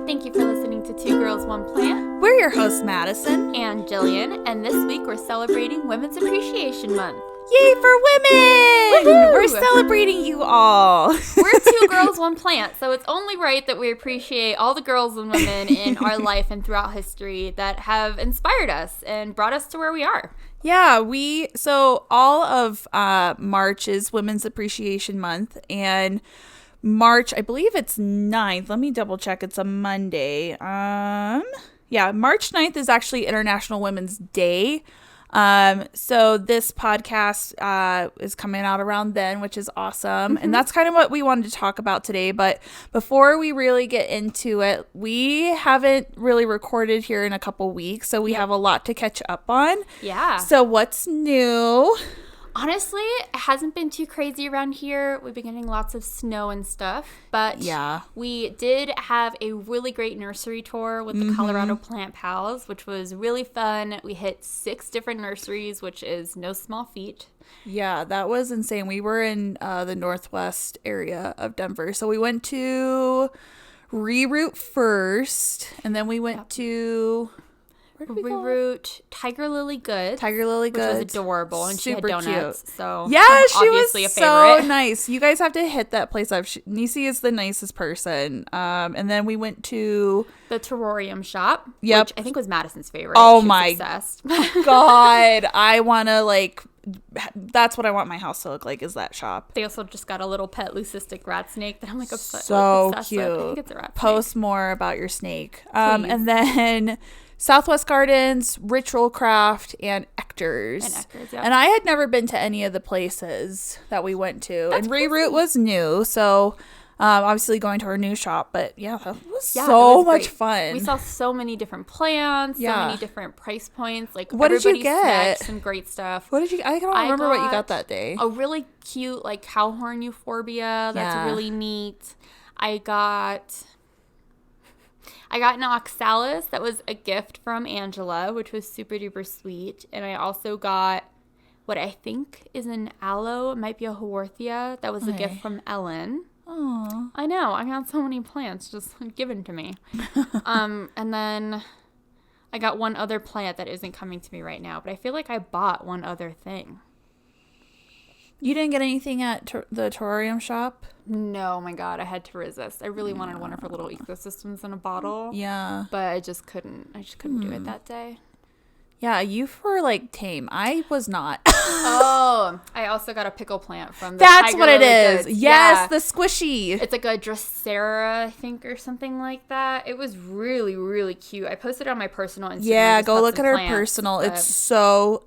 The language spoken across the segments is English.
Thank you for listening to Two Girls, One Plant. We're your hosts, Madison and Jillian, and this week we're celebrating Women's Appreciation Month. Yay for women! Woohoo! We're celebrating you all. We're Two Girls, One Plant, so it's only right that we appreciate all the girls and women in our life and throughout history that have inspired us and brought us to where we are. Yeah, so all of March is Women's Appreciation Month, and March, I believe it's 9th. Let me double check. It's a Monday. Yeah, March 9th is actually International Women's Day. So this podcast is coming out around then, which is awesome. And that's kind of what we wanted to talk about today. But before we really get into it, we haven't really recorded here in a couple weeks, so we have a lot to catch up on. Yeah. So what's new? Honestly, it hasn't been too crazy around here. We've been getting lots of snow and stuff. But yeah, we did have a really great nursery tour with the Colorado Plant Pals, which was really fun. We hit 6 different nurseries, which is no small feat. Yeah, that was insane. We were in the northwest area of Denver. So we went to Reroute first, and then we went to... Reroute Tiger Lily Goods. Which was adorable, and super she had donuts. cute. So yeah, she obviously was a favorite. So nice. You guys have to hit that place up. Nisi is the nicest person. And then we went to the Terrarium shop. Yep. Which I think was Madison's favorite. Oh She's my obsessed. God, I want to that's what I want my house to look like, is that shop. They also just got a little pet leucistic rat snake that I'm obsessed with. So cute. I think it's a rat snake. Post more about your snake. And then Southwest Gardens, Ritual Craft, and Ector's. And I had never been to any of the places that we went to. And Reroute was new, so obviously going to our new shop. But yeah, that was so much fun. We saw so many different plants, so many different price points. What did you get? Some great stuff. What did you? I don't remember what you got that day. A really cute cowhorn euphorbia. That's really neat. I got an oxalis that was a gift from Angela, which was super duper sweet. And I also got what I think is an aloe. It might be a haworthia. That was a gift from Ellen. Oh, I know. I got so many plants just given to me. And then I got one other plant that isn't coming to me right now, but I feel like I bought one other thing. You didn't get anything at the terrarium shop? No, my God, I had to resist. I really wanted one of her little ecosystems in a bottle. Yeah. But I just couldn't do it that day. Yeah, you were tame. I was not. Oh, I also got a pickle plant from the That's Tiger what it Lily is. Goods. Yes, the squishy. It's like a Drosera, I think, or something like that. It was really, really cute. I posted it on my personal Instagram. Yeah, go look at her personal. It's so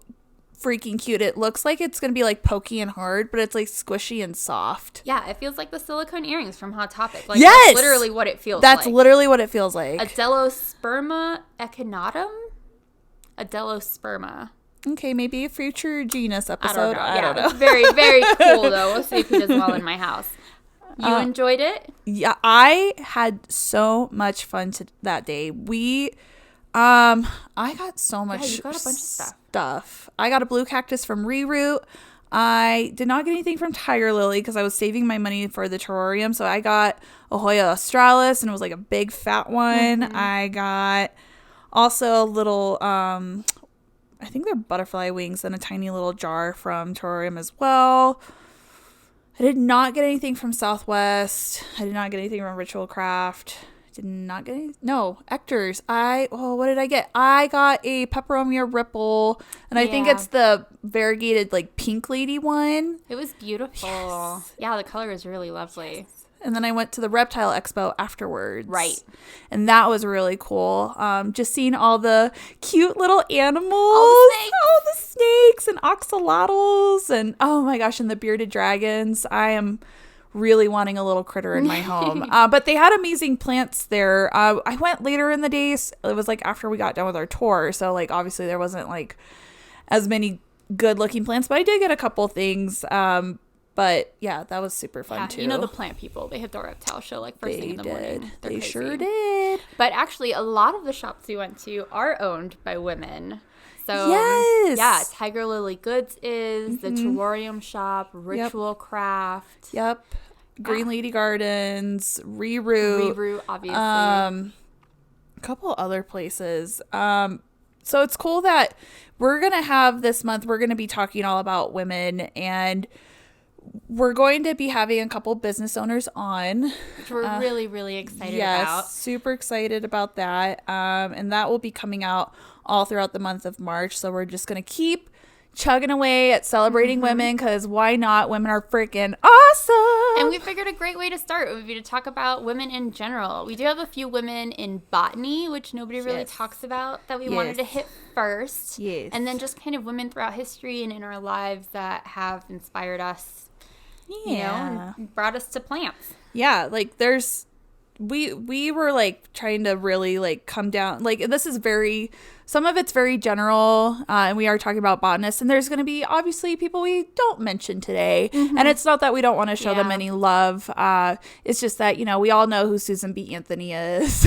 freaking cute. It looks like it's gonna be pokey and hard, but it's squishy and soft. Yeah, it feels like the silicone earrings from Hot Topic. Yes, that's literally what it feels like. That's literally what it feels like. Adelosperma echinatum. Adelosperma. Okay, maybe a future genus episode. I don't know. It's very, very cool though. We'll see if he does well in my house. You enjoyed it? Yeah, I had so much fun that day. I got so much you got a bunch of stuff. I got a blue cactus from Reroute. I did not get anything from Tiger Lily because I was saving my money for the terrarium. So I got a Hoya australis, and it was a big fat one. I got also a little, I think they're butterfly wings, and a tiny little jar from terrarium as well. I did not get anything from Southwest. I did not get anything from Ritual Craft. Did not get any. No, Ector's. What did I get? I got a Peperomia Ripple, and I think it's the variegated pink lady one. It was beautiful. Yes. Yeah, the color is really lovely. Yes. And then I went to the Reptile Expo afterwards. Right. And that was really cool. Just seeing all the cute little animals. All the snakes and oxalotls, and oh my gosh, and the bearded dragons. I am really wanting a little critter in my home. But they had amazing plants there. I went later in the day. It was after we got done with our tour. So obviously there wasn't as many good looking plants, but I did get a couple things. But yeah, that was super fun too. You know the plant people, they hit the reptile show first thing in the morning. They crazy. Sure did. But actually a lot of the shops we went to are owned by women. So yes. Yeah, Tiger Lily Goods is the Terrarium shop, Ritual Craft. Yep. Green Lady Gardens, Reroute. Reroute, obviously. a couple other places. So it's cool that we're going to have this month, we're going to be talking all about women, and we're going to be having a couple business owners on. Which we're really, really excited about. Yes, super excited about that. And that will be coming out all throughout the month of March. So we're just going to keep chugging away at celebrating women, because why not? Women are freaking awesome. And we figured a great way to start would be to talk about women in general. We do have a few women in botany, which nobody really talks about, that we wanted to hit first. Yes. And then just kind of women throughout history and in our lives that have inspired us, you know, and brought us to plants. Yeah, like there's we were like trying to really like come down, like this is very, some of it's very general, and we are talking about botanists, and there's going to be obviously people we don't mention today, and it's not that we don't want to show them any love, it's just that, you know, we all know who Susan B. Anthony is.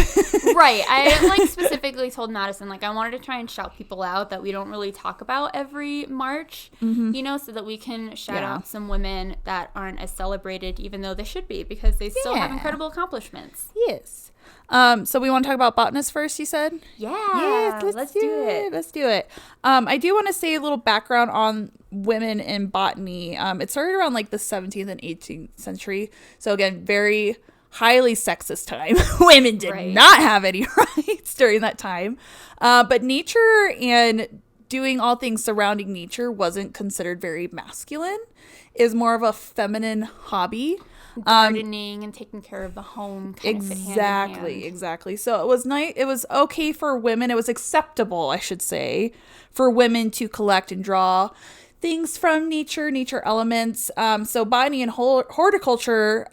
Right. I like specifically told Madison, like, I wanted to try and shout people out that we don't really talk about every March, you know, so that we can shout out some women that aren't as celebrated, even though they should be, because they still have incredible accomplishments. Yes. So we want to talk about botanists first, you said? Yeah. Yes, let's do it. Let's do it. I do want to say a little background on women in botany. It started around like the 17th and 18th century. So again, very highly sexist time. Women did not have any rights during that time. But nature and doing all things surrounding nature wasn't considered very masculine. It was more of a feminine hobby. Gardening and taking care of the home kind of fit hand in hand. Exactly. So it was nice. It was okay for women. It was acceptable, I should say, for women to collect and draw things from nature elements. So botany and horticulture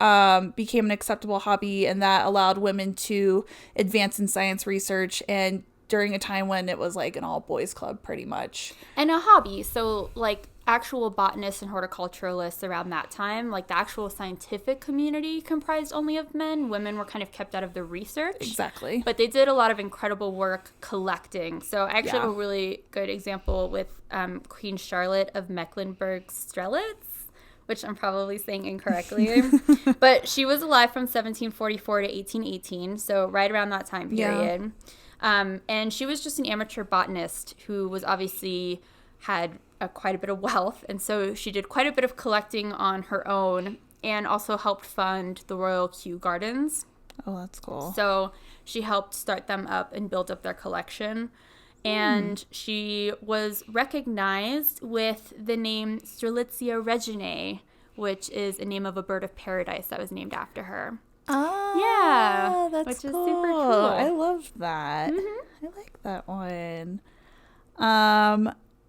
became an acceptable hobby, and that allowed women to advance in science research, and during a time when it was like an all boys club pretty much. And a hobby. So like actual botanists and horticulturalists around that time, like the actual scientific community comprised only of men. Women were kind of kept out of the research. Exactly. But they did a lot of incredible work collecting. So I actually have a really good example with Queen Charlotte of Mecklenburg-Strelitz, which I'm probably saying incorrectly. But she was alive from 1744 to 1818, so right around that time period. And she was just an amateur botanist who was obviously had quite a bit of wealth, and so she did quite a bit of collecting on her own, and also helped fund the Royal Kew Gardens. Oh, that's cool. So she helped start them up and build up their collection, and she was recognized with the name Strelitzia reginae, which is a name of a bird of paradise that was named after her. Oh, yeah, that's which cool. is super cool. I love that. I like that one.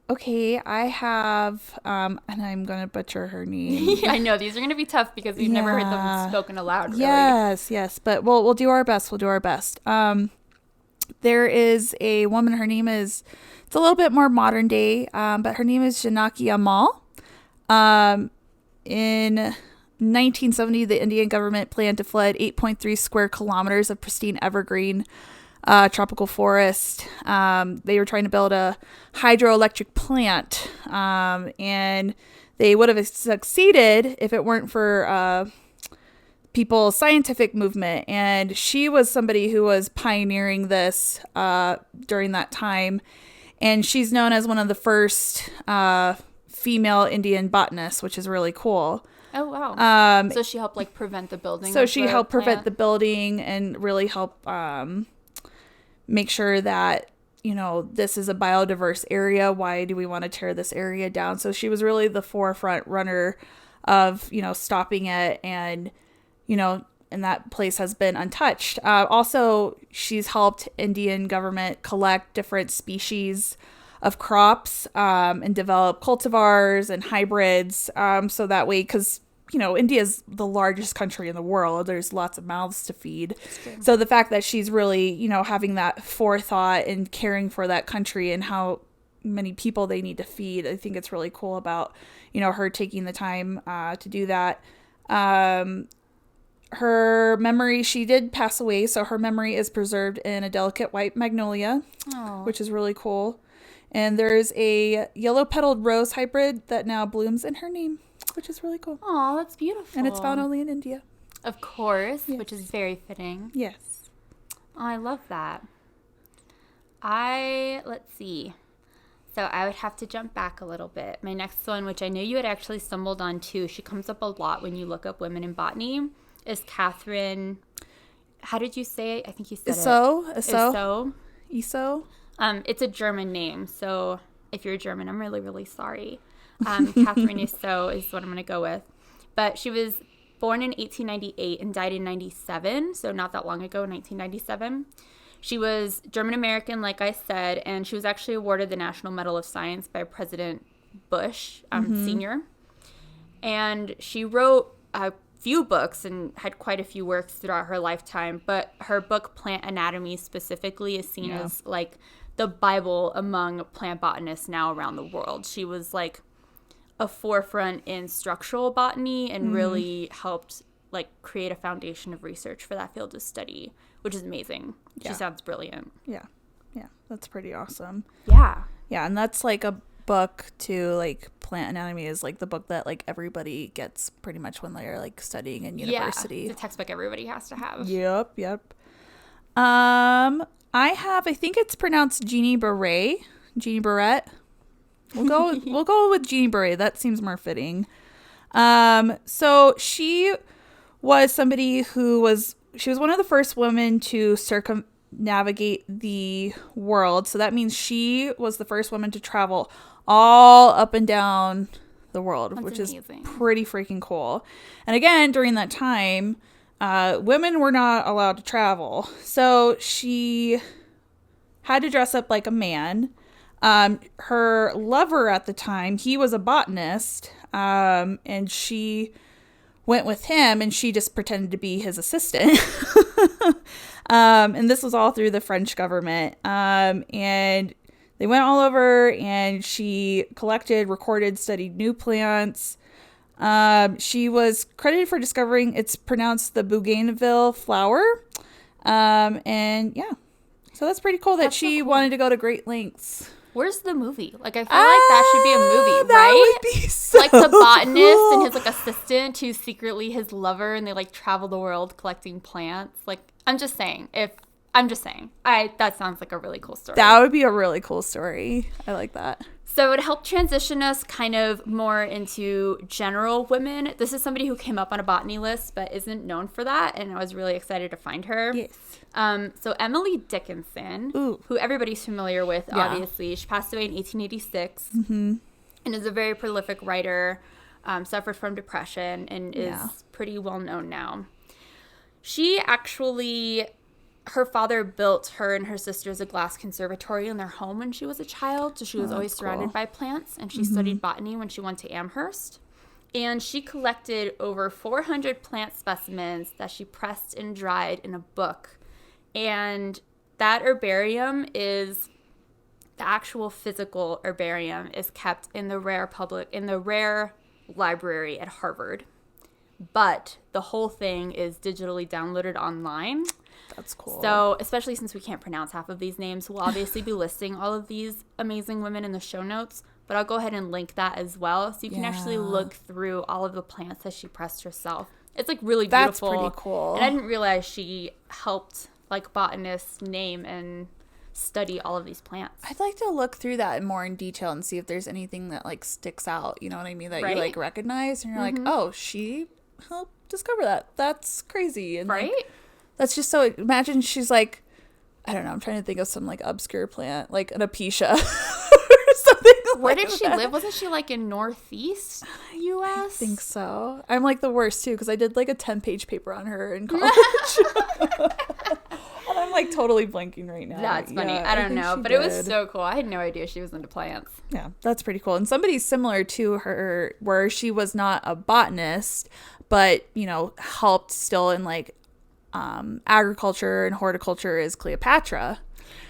Okay, I have, and I'm going to butcher her name. I know, these are going to be tough because we've never heard them spoken aloud, really. Yes, but we'll do our best. There is a woman, her name is, it's a little bit more modern day, but her name is Janaki Ammal. In 1970, the Indian government planned to flood 8.3 square kilometers of pristine evergreen tropical forest. They were trying to build a hydroelectric plant, and they would have succeeded if it weren't for people's scientific movement. And she was somebody who was pioneering this during that time, and she's known as one of the first female Indian botanists, which is really cool. Oh, wow. So she helped like prevent the building. So she helped prevent the building and really help make sure that, you know, this is a biodiverse area. Why do we want to tear this area down? So she was really the forefront runner of, you know, stopping it, and, you know, and that place has been untouched. Also, she's helped Indian government collect different species of crops and develop cultivars and hybrids. So that way, because, you know, India is the largest country in the world. There's lots of mouths to feed. So the fact that she's really, you know, having that forethought and caring for that country and how many people they need to feed, I think it's really cool about, you know, her taking the time to do that. Her memory, she did pass away, so her memory is preserved in a delicate white magnolia, which is really cool. And there's a yellow-petaled rose hybrid that now blooms in her name, which is really cool. Oh, that's beautiful. And it's found only in India. Of course, which is very fitting. Yes. Oh, I love that. Let's see. So I would have to jump back a little bit. My next one, which I know you had actually stumbled on too, she comes up a lot when you look up women in botany, is Katherine. How did you say it? I think you said Esau. It's a German name, so if you're German, I'm really, really sorry. Katherine Esau is what I'm going to go with. But she was born in 1898 and died in 97, so not that long ago, 1997. She was German-American, like I said, and she was actually awarded the National Medal of Science by President Bush Sr. And she wrote a few books and had quite a few works throughout her lifetime, but her book, Plant Anatomy specifically, is seen as, like, the Bible among plant botanists now around the world. She was, like, a forefront in structural botany and really helped, like, create a foundation of research for that field of study, which is amazing. She sounds brilliant. Yeah. That's pretty awesome. Yeah, and that's like a book too. Like, Plant Anatomy is like the book that like everybody gets pretty much when they're like studying in university. It's a textbook everybody has to have. Yep. I think it's pronounced Jeanne Baret. We'll go with Jeanne Baret. That seems more fitting. So she was somebody she was one of the first women to circumnavigate the world. So that means she was the first woman to travel all up and down the world, which is pretty freaking cool. And again, during that time, women were not allowed to travel. So she had to dress up like a man. Her lover at the time, he was a botanist, and she went with him, and she just pretended to be his assistant. And this was all through the French government. And they went all over, and she collected, recorded, studied new plants. She was credited for discovering, it's pronounced the bougainville flower. And yeah, so that's pretty cool that she wanted to go to great lengths. Where's the movie? Like, I feel like that should be a movie, right? That would be so like the botanist cool. and his like assistant who's secretly his lover, and they like travel the world collecting plants. Like, I'm just saying. That sounds like a really cool story. That would be a really cool story. I like that. So it helped transition us kind of more into general women. This is somebody who came up on a botany list but isn't known for that, and I was really excited to find her. Yes. So Emily Dickinson, who everybody's familiar with, obviously. She passed away in 1886 and is a very prolific writer, suffered from depression, and is pretty well known now. She actually... Her father built her and her sisters a glass conservatory in their home when she was a child, so she was always surrounded by plants, and she studied botany when she went to Amherst. And she collected over 400 plant specimens that she pressed and dried in a book. And that herbarium is, the actual physical herbarium is kept in the rare library at Harvard. But the whole thing is digitally downloaded online. That's cool. So, especially since we can't pronounce half of these names, we'll obviously be listing all of these amazing women in the show notes, but I'll go ahead and link that as well, so you can actually look through all of the plants that she pressed herself. It's like really beautiful. That's pretty cool. And I didn't realize she helped like botanists name and study all of these plants. I'd like to look through that more in detail and see if there's anything that like sticks out, you know what I mean, that you like recognize, and you're like, oh, she helped discover that. That's crazy. And right? Like, that's just so, imagine she's like, I don't know, I'm trying to think of some like obscure plant, like an acacia or something. Where did she live? Wasn't she like in Northeast U.S.? I think so. I'm like the worst too, because I did like a 10-page paper on her in college. And I'm like totally blanking right now. That's funny. I don't know, but it was so cool. I had no idea she was into plants. Yeah, that's pretty cool. And somebody similar to her, where she was not a botanist, but, you know, helped still in like agriculture and horticulture, is Cleopatra.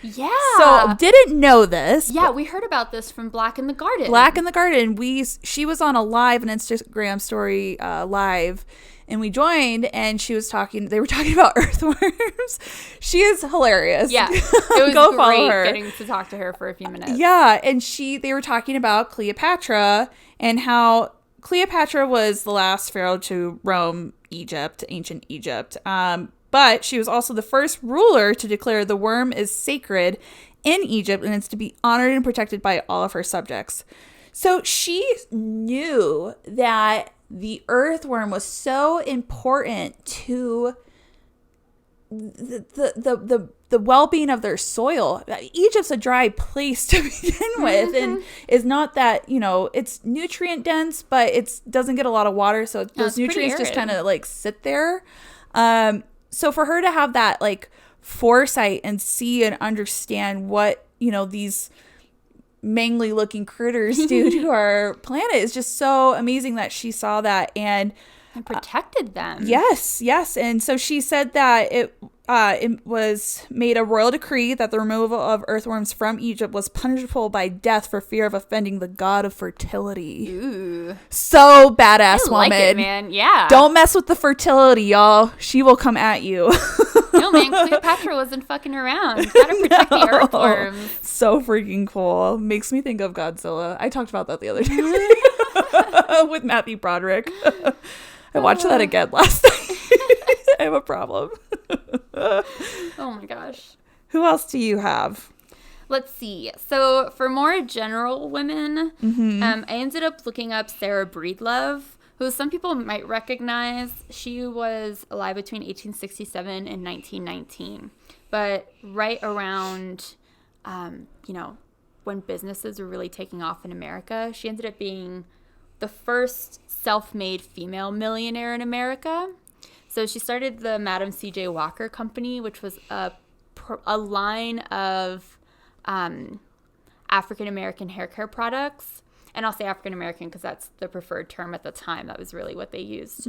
Yeah. So didn't know this. Yeah, we heard about this from Black in the Garden. Black in the Garden. She was on a live, an Instagram story live, and we joined, and they were talking about earthworms. She is hilarious. Yeah. It was Go follow her. Getting to talk to her for a few minutes. Yeah, and they were talking about Cleopatra and how Cleopatra was the last pharaoh to roam ancient Egypt. But she was also the first ruler to declare the worm is sacred in Egypt, and it's to be honored and protected by all of her subjects. So she knew that the earthworm was so important to the well-being of their soil. Egypt's a dry place to begin with, and is not that, it's nutrient dense, but it doesn't get a lot of water, so those nutrients just kind of like sit there. So for her to have that like foresight and see and understand what these mangly looking critters do to our planet is just so amazing that she saw that and protected them. Yes. And so she said that it was made a royal decree that the removal of earthworms from Egypt was punishable by death for fear of offending the god of fertility. Ooh. So badass woman. Like it, man. Yeah. Don't mess with the fertility, y'all. She will come at you. No, man. Cleopatra wasn't fucking around. Gotta protect the earthworms. So freaking cool. Makes me think of Godzilla. I talked about that the other day with Matthew Broderick. I watched that again last night. I have a problem. Oh my gosh. Who else do you have? Let's see. So for more general women, I ended up looking up Sarah Breedlove, who some people might recognize. She was alive between 1867 and 1919. But right around, when businesses were really taking off in America, she ended up being the first self-made female millionaire in America. So she started the Madam C.J. Walker Company, which was a line of African-American hair care products. And I'll say African-American because that's the preferred term at the time. That was really what they used.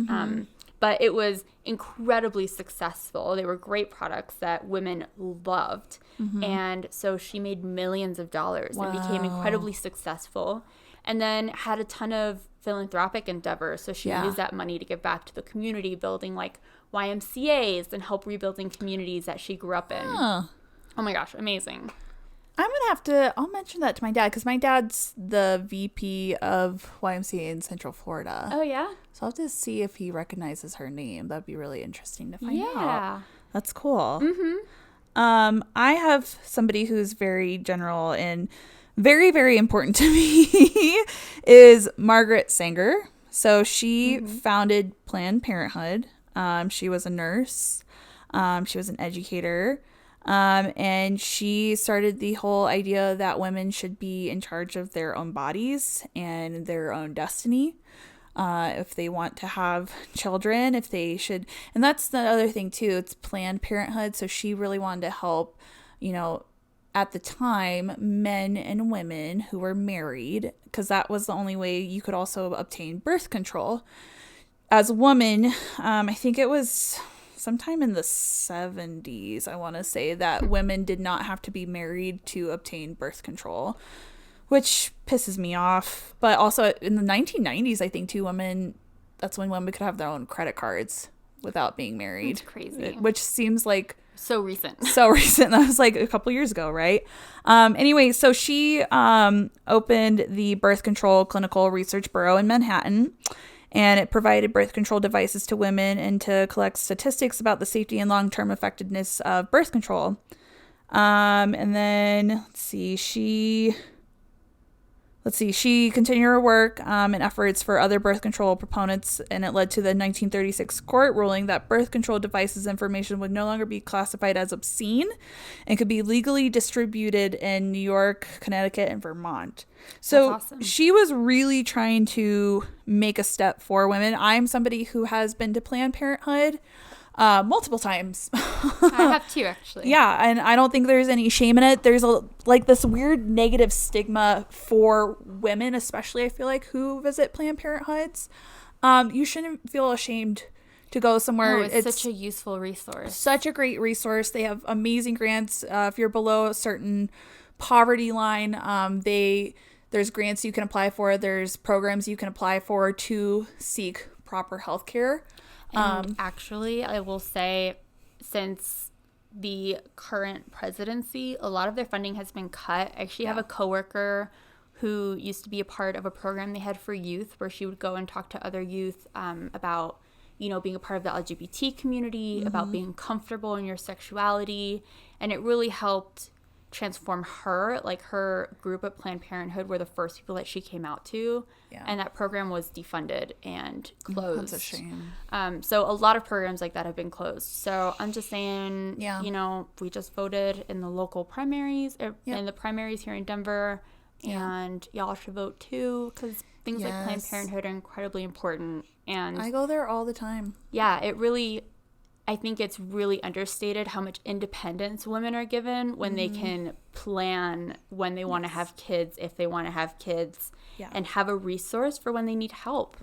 But it was incredibly successful. They were great products that women loved. And so she made millions of dollars and became incredibly successful. And then had a ton of philanthropic endeavors. So she used that money to give back to the community, building like YMCAs and help rebuilding communities that she grew up in. Oh my gosh, amazing. I'll mention that to my dad because my dad's the VP of YMCA in Central Florida. Oh, yeah? So I'll have to see if he recognizes her name. That'd be really interesting to find out. That's cool. I have somebody who's very general and very, very important to me is Margaret Sanger. So she founded Planned Parenthood. She was a nurse. She was an educator. And she started the whole idea that women should be in charge of their own bodies and their own destiny. If they want to have children, if they should. And that's the other thing too. It's Planned Parenthood. So she really wanted to help, at the time, men and women who were married, because that was the only way you could also obtain birth control. As a woman, I think it was sometime in the 70s, I want to say, that women did not have to be married to obtain birth control, which pisses me off. But also in the 1990s, I think too, that's when women could have their own credit cards without being married. That's crazy. Which seems like so recent. That was like a couple years ago, right? Anyway, so she opened the Birth Control Clinical Research Bureau in Manhattan, and it provided birth control devices to women and to collect statistics about the safety and long-term effectiveness of birth control. And then, she continued her work and efforts for other birth control proponents, and it led to the 1936 court ruling that birth control devices information would no longer be classified as obscene and could be legally distributed in New York, Connecticut, and Vermont. So that's awesome. She was really trying to make a step for women. I'm somebody who has been to Planned Parenthood multiple times. I have too, actually. Yeah, and I don't think there's any shame in it. There's this weird negative stigma for women, especially I feel like, who visit Planned Parenthoods. You shouldn't feel ashamed to go somewhere. No, it's such a useful resource. Such a great resource. They have amazing grants. If you're below a certain poverty line, there's grants you can apply for. There's programs you can apply for to seek proper health care. And actually, I will say, since the current presidency, a lot of their funding has been cut. I actually have a coworker who used to be a part of a program they had for youth, where she would go and talk to other youth about, being a part of the LGBT community, about being comfortable in your sexuality. And it really helped transform her. Like, her group at Planned Parenthood were the first people that she came out to. Yeah. And that program was defunded and closed. That's a shame. So a lot of programs like that have been closed. So I'm just saying, you know, we just voted in the local primaries, in the primaries here in Denver. And y'all should vote too, because things like Planned Parenthood are incredibly important. And I go there all the time. Yeah, I think it's really understated how much independence women are given when they can plan when they want to have kids, if they want to have kids, and have a resource for when they need help.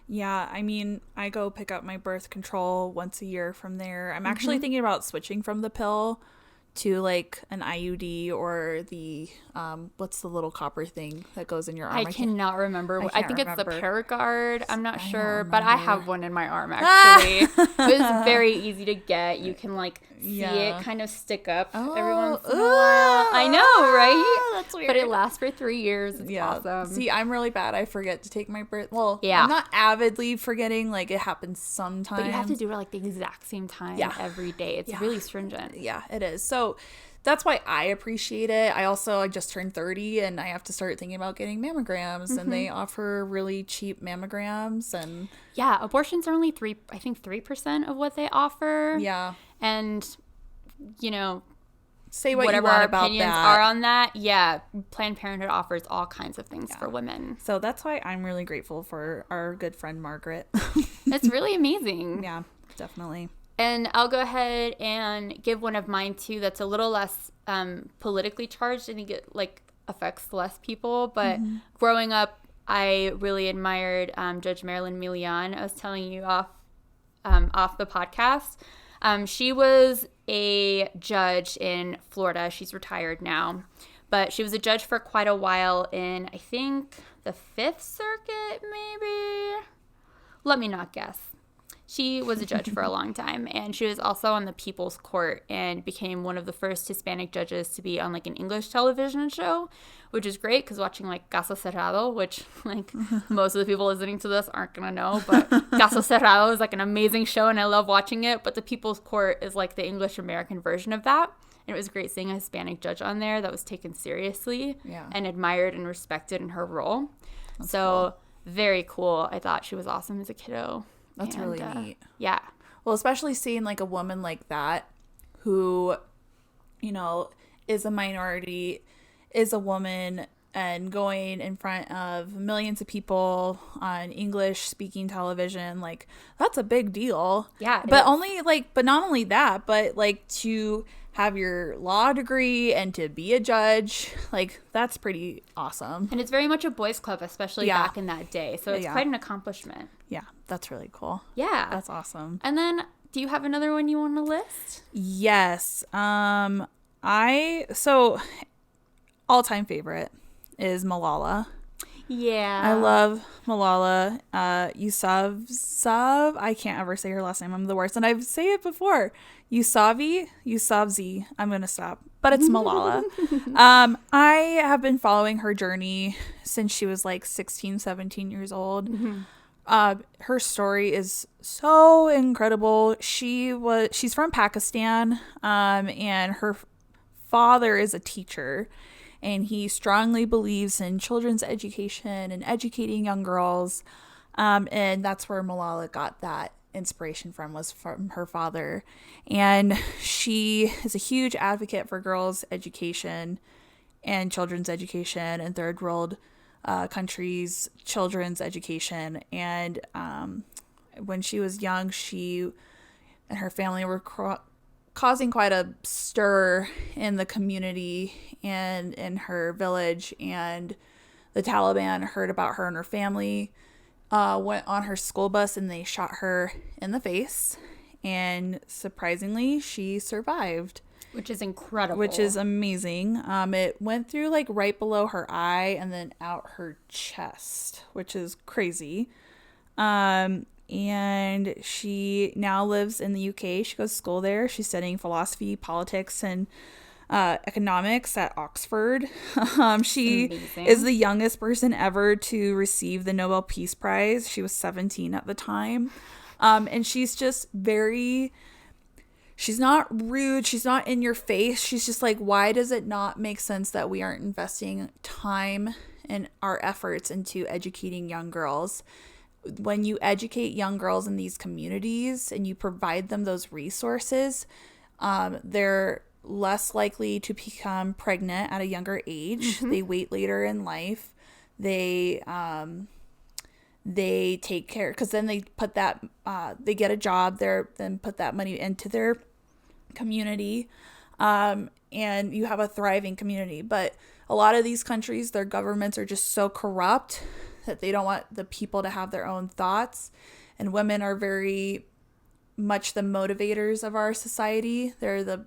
Yeah, I mean, I go pick up my birth control once a year from there. I'm actually thinking about switching from the pill to like an IUD or the what's the little copper thing that goes in your arm? I cannot remember. I think it's the Paragard. I'm not sure, but I have one in my arm actually. It was very easy to get. You can like see it kind of stick up every once in a while. I know, right? That's weird. But it lasts for 3 years. It's awesome. See, I'm really bad. I forget to take my birth. Well, I'm not avidly forgetting. Like, it happens sometimes. But you have to do it like the exact same time every day. It's really stringent. Yeah, it is. So that's why I appreciate it. I just turned 30 and I have to start thinking about getting mammograms, and they offer really cheap mammograms. And abortions are only 3% of what they offer. Yeah. And, you know, say what whatever you want our about opinions that. are on that. Yeah, Planned Parenthood offers all kinds of things for women. So that's why I'm really grateful for our good friend Margaret. It's really amazing. Yeah, definitely. And I'll go ahead and give one of mine too that's a little less politically charged. I think it like affects less people. But growing up, I really admired Judge Marilyn Milian. I was telling you off the podcast. She was a judge in Florida. She's retired now. But she was a judge for quite a while in, I think, the Fifth Circuit, maybe? Let me not guess. She was a judge for a long time, and she was also on the People's Court and became one of the first Hispanic judges to be on like an English television show, which is great because watching like Caso Cerrado, which like most of the people listening to this aren't going to know, but Caso Cerrado is like an amazing show and I love watching it, but the People's Court is like the English American version of that. And it was great seeing a Hispanic judge on there that was taken seriously and admired and respected in her role. That's cool. Very cool. I thought she was awesome as a kiddo. That's really neat. Yeah. Well, especially seeing like a woman like that who, you know, is a minority, is a woman, and going in front of millions of people on English speaking television, like that's a big deal. Yeah. But not only that, but like to have your law degree and to be a judge, like that's pretty awesome. And it's very much a boys' club, especially back in that day. So it's quite an accomplishment. Yeah, that's really cool. Yeah. That's awesome. And then do you have another one you want to list? Yes. All-time favorite is Malala. Yeah. I love Malala Yousafzai. I can't ever say her last name. I'm the worst. And I've said it before. Yousafzai. I'm going to stop. But it's Malala. I have been following her journey since she was like 16, 17 years old. Her story is so incredible. She's from Pakistan, and her father is a teacher. And he strongly believes in children's education and educating young girls. And that's where Malala got that inspiration from, was from her father. And she is a huge advocate for girls' education and children's education and third world countries' children's education. And when she was young, she and her family were causing quite a stir in the community and in her village, and the Taliban heard about her and her family, went on her school bus, and they shot her in the face, and surprisingly she survived, which is incredible, which is amazing. It went through like right below her eye and then out her chest, which is crazy. And she now lives in the UK. She goes to school there. She's studying philosophy, politics, and economics at Oxford. She is the youngest person ever to receive the Nobel Peace Prize. She was 17 at the time. And she's just she's not rude. She's not in your face. She's just like, why does it not make sense that we aren't investing time and our efforts into educating young girls? When you educate young girls in these communities and you provide them those resources, they're less likely to become pregnant at a younger age. Mm-hmm. They wait later in life. They take care, because then they put that they get a job there, then put that money into their community, and you have a thriving community. But a lot of these countries, their governments are just so corrupt that they don't want the people to have their own thoughts, and women are very much the motivators of our society. They're the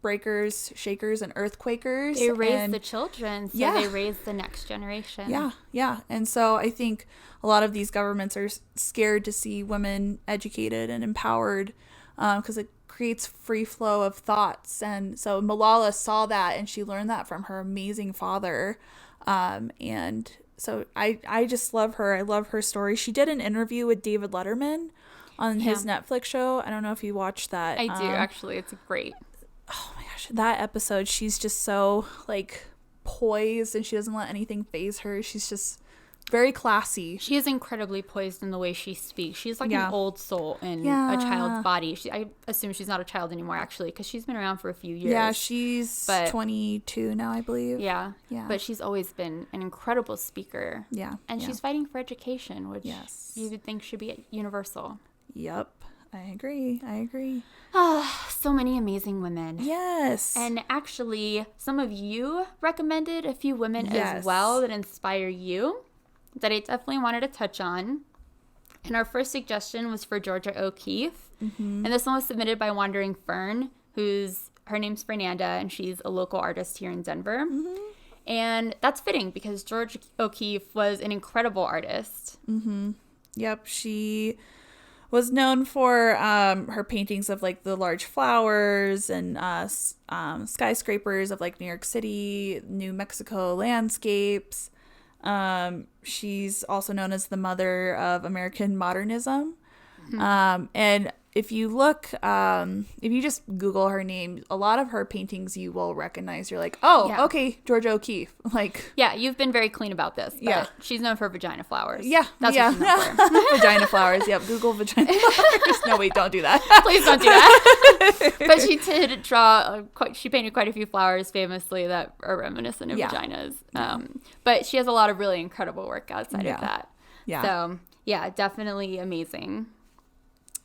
breakers, shakers, and earthquakers. They raise the children, so they raise the next generation. Yeah. And so I think a lot of these governments are scared to see women educated and empowered, because it creates free flow of thoughts. And so Malala saw that, and she learned that from her amazing father. And so I just love her. I love her story. She did an interview with David Letterman on his Netflix show. I don't know if you watched that. I do, actually. It's great. Oh my gosh, that episode, she's just so like poised, and she doesn't let anything faze her. She's just very classy. She is incredibly poised in the way she speaks. She's like an old soul in a child's body. I assume she's not a child anymore, actually, because she's been around for a few years. Yeah, she's 22 now, I believe. Yeah. But she's always been an incredible speaker. Yeah. And she's fighting for education, which you would think should be universal. Yep. I agree. So many amazing women. Yes. And actually, some of you recommended a few women as well that inspire you, that I definitely wanted to touch on. And our first suggestion was for Georgia O'Keeffe. Mm-hmm. And this one was submitted by Wandering Fern, her name's Fernanda, and she's a local artist here in Denver. Mm-hmm. And that's fitting because Georgia O'Keeffe was an incredible artist. Mm-hmm. Yep, she was known for her paintings of like the large flowers and skyscrapers of like New York City, New Mexico landscapes. She's also known as the mother of American modernism. Mm-hmm. And if you look, if you just Google her name, a lot of her paintings you will recognize. You're like, okay, Georgia O'Keeffe. Like, yeah, you've been very clean about this. But she's known for vagina flowers. Yeah, that's what she's known for. Vagina flowers. Yep, Google vagina flowers. No, wait, don't do that. Please don't do that. But she did draw. She painted quite a few flowers, famously, that are reminiscent of vaginas. But she has a lot of really incredible work outside of that. Yeah. So yeah, definitely amazing.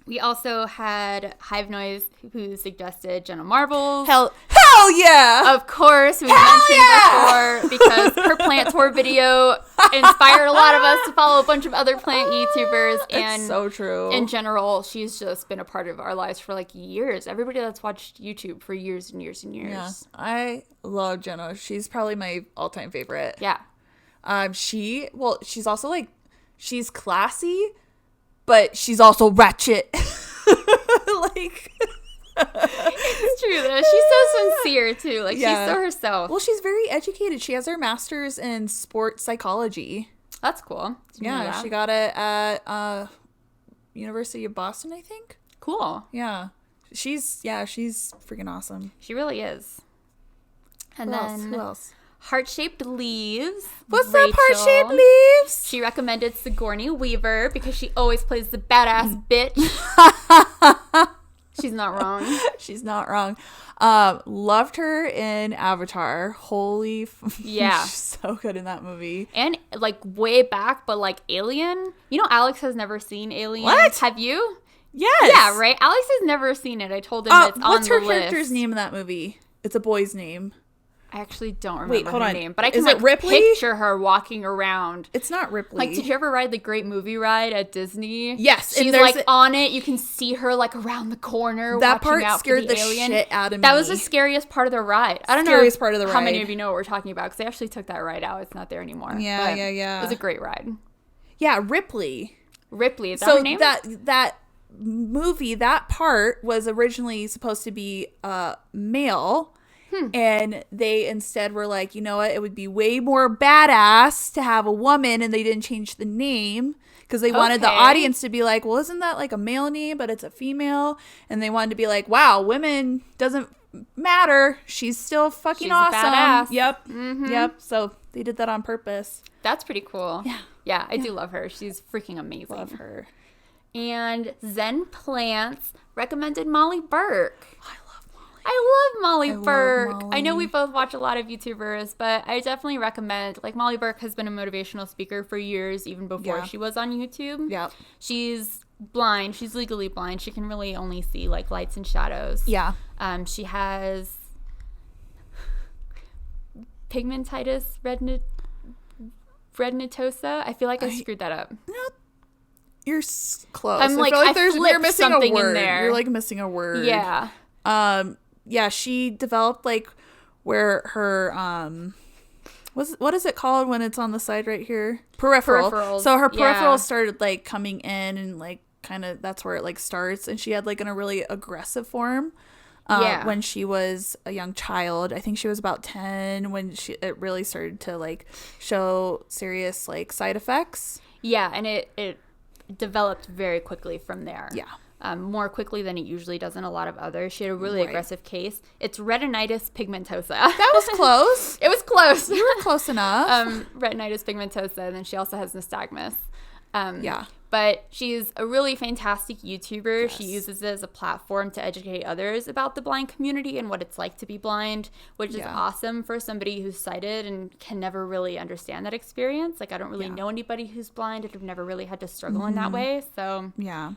We also had Hive Noise, who suggested Jenna Marbles. Hell yeah! Of course, we mentioned before, because her plant tour video inspired a lot of us to follow a bunch of other plant YouTubers. And so true. In general, she's just been a part of our lives for like years. Everybody that's watched YouTube for years and years and years. Yeah, I love Jenna. She's probably my all-time favorite. Yeah. She's also like, she's classy, but she's also ratchet. Like, it's true though. She's so sincere too. Like, she's so herself. Well, she's very educated. She has her master's in sports psychology. That's cool. Yeah, she got it at University of Boston, I think. Cool. Yeah. She's freaking awesome. She really is. And Who else? Heart-Shaped Leaves. What's up, Heart-Shaped Leaves? She recommended Sigourney Weaver because she always plays the badass bitch. She's not wrong. She's not wrong. Loved her in Avatar. Holy she's so good in that movie. And like way back, but like Alien. You know, Alex has never seen Alien. What? Have you? Yes. Yeah, right? Alex has never seen it. I told him it's on the list. What's her character's name in that movie? It's a boy's name. I actually don't remember her name, but I can Ripley? picture her walking around. It's not Ripley. Like, did you ever ride the Great Movie Ride at Disney? Yes. She's like on it. You can see her like around the corner. That part out scared the alien. shit out of me. That was the scariest part of the ride. I don't know how many of you know what we're talking about, because they actually took that ride out. It's not there anymore. Yeah. It was a great ride. Yeah, Ripley. Is that her name? That movie, that part was originally supposed to be male. And they instead were like, you know what, it would be way more badass to have a woman, and they didn't change the name because they wanted the audience to be like, well, isn't that like a male name, but it's a female? And they wanted to be like, wow, women doesn't matter. She's still fucking awesome. Badass. Yep. Yep. So they did that on purpose. That's pretty cool. Yeah. Yeah, I do love her. She's freaking amazing. Love her. And Zen Plants recommended Molly Burke. I love Molly Burke. I know we both watch a lot of YouTubers, but I definitely recommend, like, Molly Burke has been a motivational speaker for years, even before she was on YouTube. Yeah. She's blind. She's legally blind. She can really only see, like, lights and shadows. Yeah. She has pigmentitis retinosa. I feel like I screwed that up. No, you're close. I'm like, I feel like you're missing something a word. in there. You're like missing a word. Yeah. Yeah, she developed like where her what is it called when it's on the side right here? Peripherals. So her peripherals started like coming in and like kind of that's where it like starts, and she had like in a really aggressive form. When she was a young child. I think she was about 10 when it really started to like show serious like side effects. Yeah, and it developed very quickly from there. Yeah. More quickly than it usually does in a lot of others. She had a really aggressive case. It's retinitis pigmentosa. That was close. It was close. You were close enough. Retinitis pigmentosa, and then she also has nystagmus. Yeah. But she's a really fantastic YouTuber. Yes. She uses it as a platform to educate others about the blind community and what it's like to be blind, which is awesome for somebody who's sighted and can never really understand that experience. Like, I don't really know anybody who's blind and have never really had to struggle in that way. So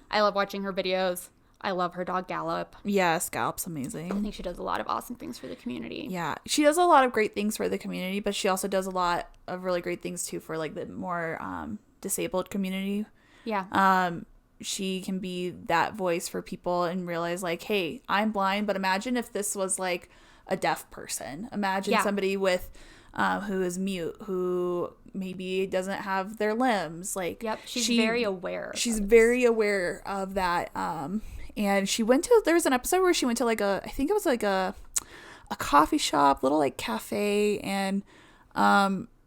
I love watching her videos. I love her dog Gallop. Yes, Gallop's amazing. I think she does a lot of awesome things for the community. Yeah, she does a lot of great things for the community, but she also does a lot of really great things too for like the more disabled community. Yeah. She can be that voice for people and realize like, hey, I'm blind, but imagine if this was like a deaf person. Imagine somebody with who is mute, who maybe doesn't have their limbs. Like, she's very aware. She's very aware of that. And she went to, there was an episode where she went to like I think it was like a coffee shop, little like cafe, and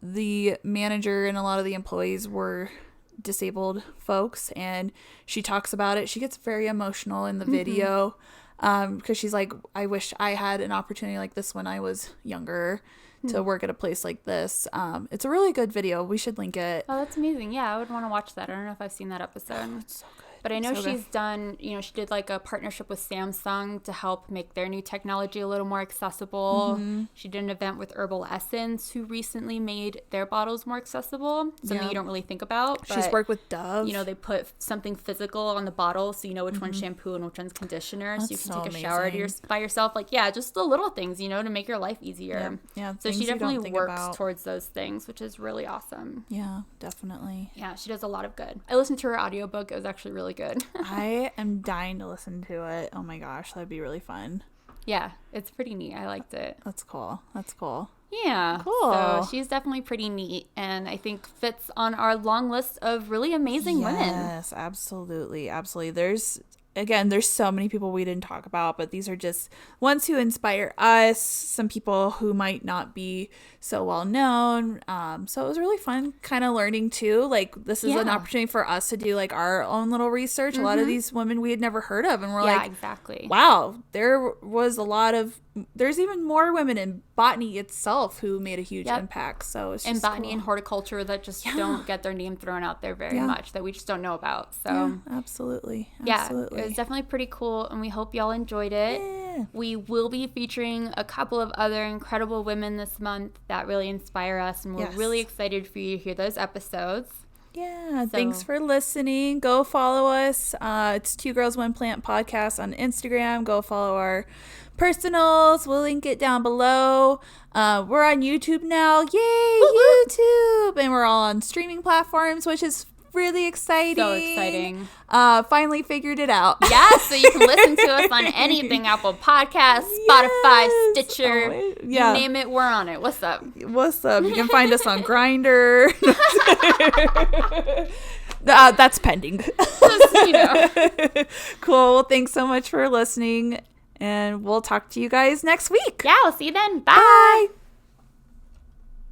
the manager and a lot of the employees were disabled folks, and she talks about it. She gets very emotional in the video because she's like, I wish I had an opportunity like this when I was younger to work at a place like this. It's a really good video. We should link it. Oh, that's amazing. Yeah, I would want to watch that. I don't know if I've seen that episode. Oh, it's so good. But I know she's done, she did like a partnership with Samsung to help make their new technology a little more accessible. She did an event with Herbal Essence, who recently made their bottles more accessible. Something you don't really think about. But, she's worked with Dove. They put something physical on the bottle so you know which one's shampoo and which one's conditioner. That's so you can take a shower by yourself. Like, just the little things, to make your life easier. Yeah. So she definitely works towards those things, which is really awesome. Yeah, definitely. Yeah, she does a lot of good. I listened to her audiobook. It was actually really good. I am dying to listen to it. Oh my gosh, that'd be really fun. Yeah, it's pretty neat. I liked it. That's cool. Yeah. Cool. So she's definitely pretty neat, and I think fits on our long list of really amazing women. Yes, absolutely. There's so many people we didn't talk about, but these are just ones who inspire us, some people who might not be so well known. So it was really fun kind of learning too. Like, this is an opportunity for us to do like our own little research. A lot of these women we had never heard of, and we're like, exactly. Wow, there's even more women in botany itself who made a huge impact. So it's just and botany cool. and horticulture that just don't get their name thrown out there very much, that we just don't know about. So absolutely. Yeah, it was definitely pretty cool, and we hope y'all enjoyed it. Yeah. We will be featuring a couple of other incredible women this month that really inspire us, and we're really excited for you to hear those episodes. Yeah, thanks for listening. Go follow us. It's 2 Girls 1 Plant Podcast on Instagram. Go follow our personals. We'll link it down below. We're on YouTube now. Yay, Woo-hoo! YouTube! And we're all on streaming platforms, which is really exciting. So exciting. Finally figured it out. Yeah, so you can listen to us on anything: Apple Podcasts, Spotify, Stitcher. You name it, we're on it. What's up? You can find us on Grindr. That's pending. Cool. Well, thanks so much for listening, and we'll talk to you guys next week. Yeah, we'll see you then. Bye.